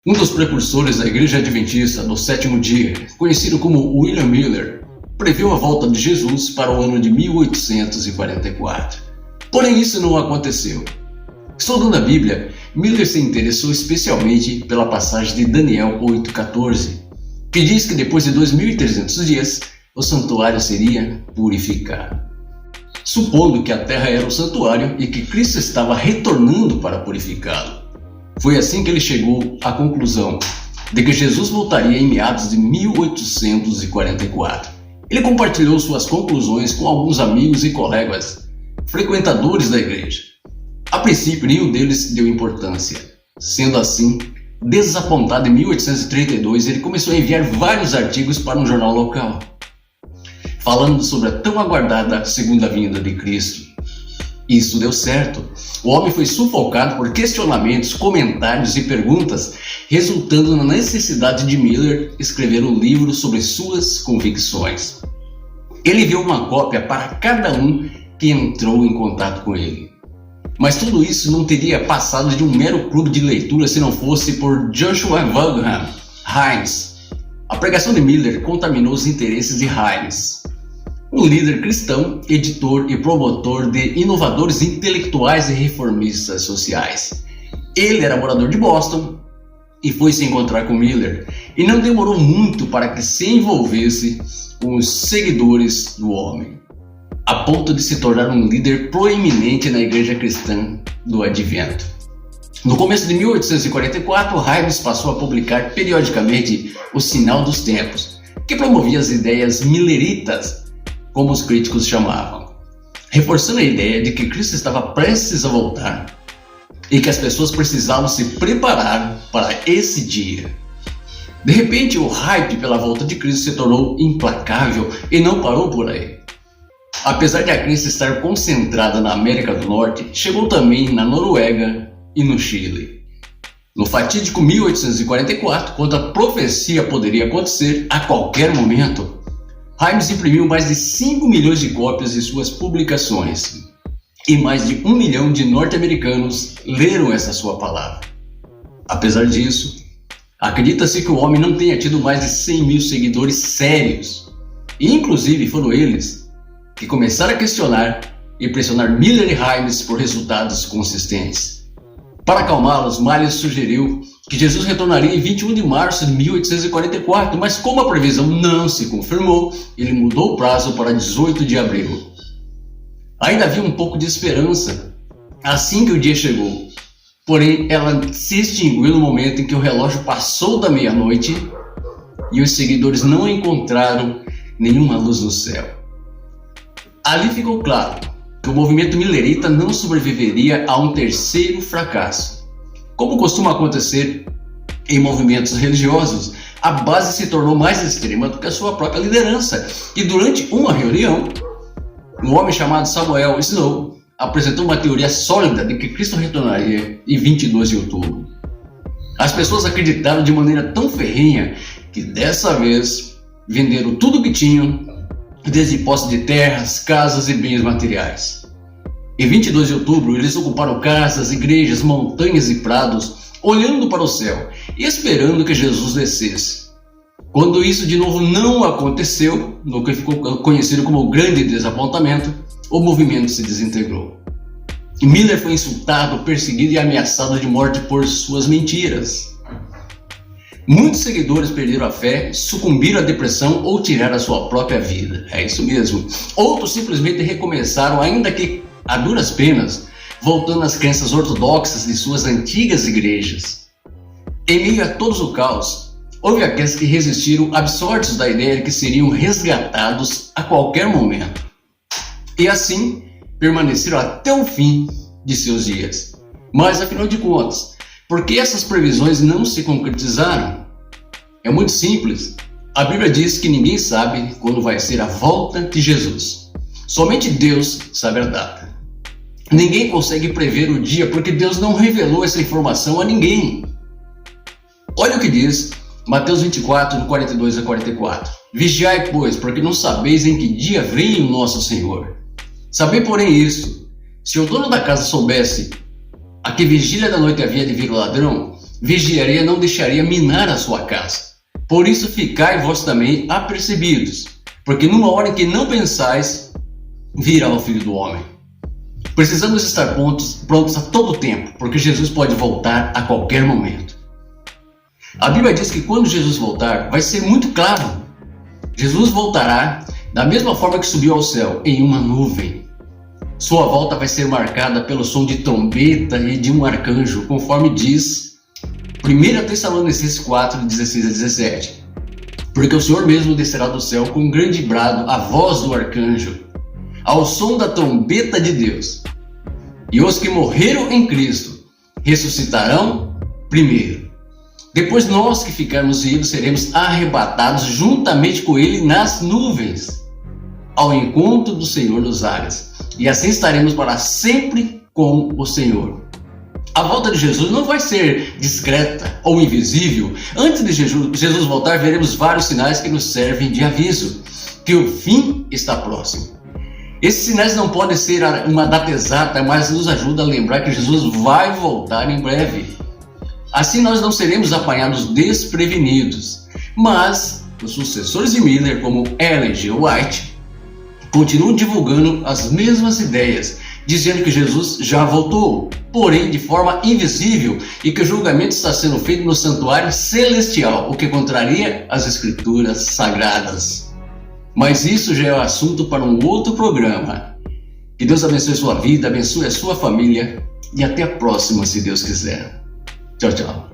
Um dos precursores da Igreja Adventista do Sétimo Dia, conhecido como William Miller, previu a volta de Jesus para o ano de 1844. Porém, isso não aconteceu. Estudando a Bíblia, Miller se interessou especialmente pela passagem de Daniel 8,14, que diz que depois de 2.300 dias, o santuário seria purificado. Supondo que a terra era o santuário e que Cristo estava retornando para purificá-lo. Foi assim que ele chegou à conclusão de que Jesus voltaria em meados de 1844. Ele compartilhou suas conclusões com alguns amigos e colegas, frequentadores da igreja. A princípio, nenhum deles deu importância. Sendo assim, desapontado em 1832, ele começou a enviar vários artigos para um jornal local, falando sobre a tão aguardada segunda vinda de Cristo. Isso deu certo. O homem foi sufocado por questionamentos, comentários e perguntas, resultando na necessidade de Miller escrever um livro sobre suas convicções. Ele enviou uma cópia para cada um que entrou em contato com ele. Mas tudo isso não teria passado de um mero clube de leitura se não fosse por Joshua Vaughan Himes. A pregação de Miller contaminou os interesses de Himes, um líder cristão, editor e promotor de inovadores intelectuais e reformistas sociais. Ele era morador de Boston e foi se encontrar com Miller, e não demorou muito para que se envolvesse com os seguidores do homem, a ponto de se tornar um líder proeminente na igreja cristã do Advento. No começo de 1844, Himes passou a publicar periodicamente O Sinal dos Tempos, que promovia as ideias milleritas, como os críticos chamavam, reforçando a ideia de que Cristo estava prestes a voltar e que as pessoas precisavam se preparar para esse dia. De repente, o hype pela volta de Cristo se tornou implacável e não parou por aí. Apesar de a crença estar concentrada na América do Norte, chegou também na Noruega e no Chile. No fatídico 1844, quando a profecia poderia acontecer a qualquer momento, Himes imprimiu mais de 5 milhões de cópias de suas publicações, e mais de 1 milhão de norte-americanos leram essa sua palavra. Apesar disso, acredita-se que o homem não tenha tido mais de 100 mil seguidores sérios, e inclusive foram eles que começaram a questionar e pressionar Miller e Himes por resultados consistentes. Para acalmá-los, Miller sugeriu que Jesus retornaria em 21 de março de 1844, mas como a previsão não se confirmou, ele mudou o prazo para 18 de abril. Ainda havia um pouco de esperança assim que o dia chegou, porém ela se extinguiu no momento em que o relógio passou da meia-noite e os seguidores não encontraram nenhuma luz no céu. Ali ficou claro que o movimento millerita não sobreviveria a um terceiro fracasso. Como costuma acontecer em movimentos religiosos, a base se tornou mais extrema do que a sua própria liderança, e durante uma reunião, um homem chamado Samuel Snow apresentou uma teoria sólida de que Cristo retornaria em 22 de outubro. As pessoas acreditaram de maneira tão ferrenha que dessa vez venderam tudo o que tinham, desde posse de terras, casas e bens materiais. Em 22 de outubro, eles ocuparam casas, igrejas, montanhas e prados, olhando para o céu e esperando que Jesus descesse. Quando isso de novo não aconteceu, no que ficou conhecido como o grande desapontamento, o movimento se desintegrou. Miller foi insultado, perseguido e ameaçado de morte por suas mentiras. Muitos seguidores perderam a fé, sucumbiram à depressão ou tiraram a sua própria vida. É isso mesmo. Outros simplesmente recomeçaram, ainda que a duras penas, voltando às crenças ortodoxas de suas antigas igrejas. Em meio a todo o caos, houve aqueles que resistiram absortos da ideia de que seriam resgatados a qualquer momento. E assim, permaneceram até o fim de seus dias. Mas afinal de contas, por que essas previsões não se concretizaram? É muito simples. A Bíblia diz que ninguém sabe quando vai ser a volta de Jesus. Somente Deus sabe a data. Ninguém consegue prever o dia porque Deus não revelou essa informação a ninguém. Olha o que diz Mateus 24, 42 a 44. Vigiai, pois, porque não sabeis em que dia vem o nosso Senhor. Sabei, porém, isso: se o dono da casa soubesse a que vigília da noite havia de vir o ladrão, vigiaria, não deixaria minar a sua casa. Por isso ficai vós também apercebidos, porque numa hora em que não pensais, virá o Filho do Homem. Precisamos estar prontos a todo tempo, porque Jesus pode voltar a qualquer momento. A Bíblia diz que quando Jesus voltar, vai ser muito claro. Jesus voltará da mesma forma que subiu ao céu, em uma nuvem. Sua volta vai ser marcada pelo som de trombeta e de um arcanjo, conforme diz 1 Tessalonicenses 4, 16 a 17. Porque o Senhor mesmo descerá do céu com um grande brado, a voz do arcanjo, ao som da trombeta de Deus. E os que morreram em Cristo ressuscitarão primeiro. Depois nós que ficarmos vivos seremos arrebatados juntamente com Ele nas nuvens, ao encontro do Senhor nos ares. E assim estaremos para sempre com o Senhor. A volta de Jesus não vai ser discreta ou invisível. Antes de Jesus voltar, veremos vários sinais que nos servem de aviso, que o fim está próximo. Esses sinais não podem ser uma data exata, mas nos ajuda a lembrar que Jesus vai voltar em breve. Assim nós não seremos apanhados desprevenidos. Mas os sucessores de Miller, como Ellen G. White, continuam divulgando as mesmas ideias, dizendo que Jesus já voltou, porém de forma invisível, e que o julgamento está sendo feito no santuário celestial, o que contraria as escrituras sagradas. Mas isso já é assunto para um outro programa. Que Deus abençoe sua vida, abençoe a sua família e até a próxima, se Deus quiser. Tchau, tchau.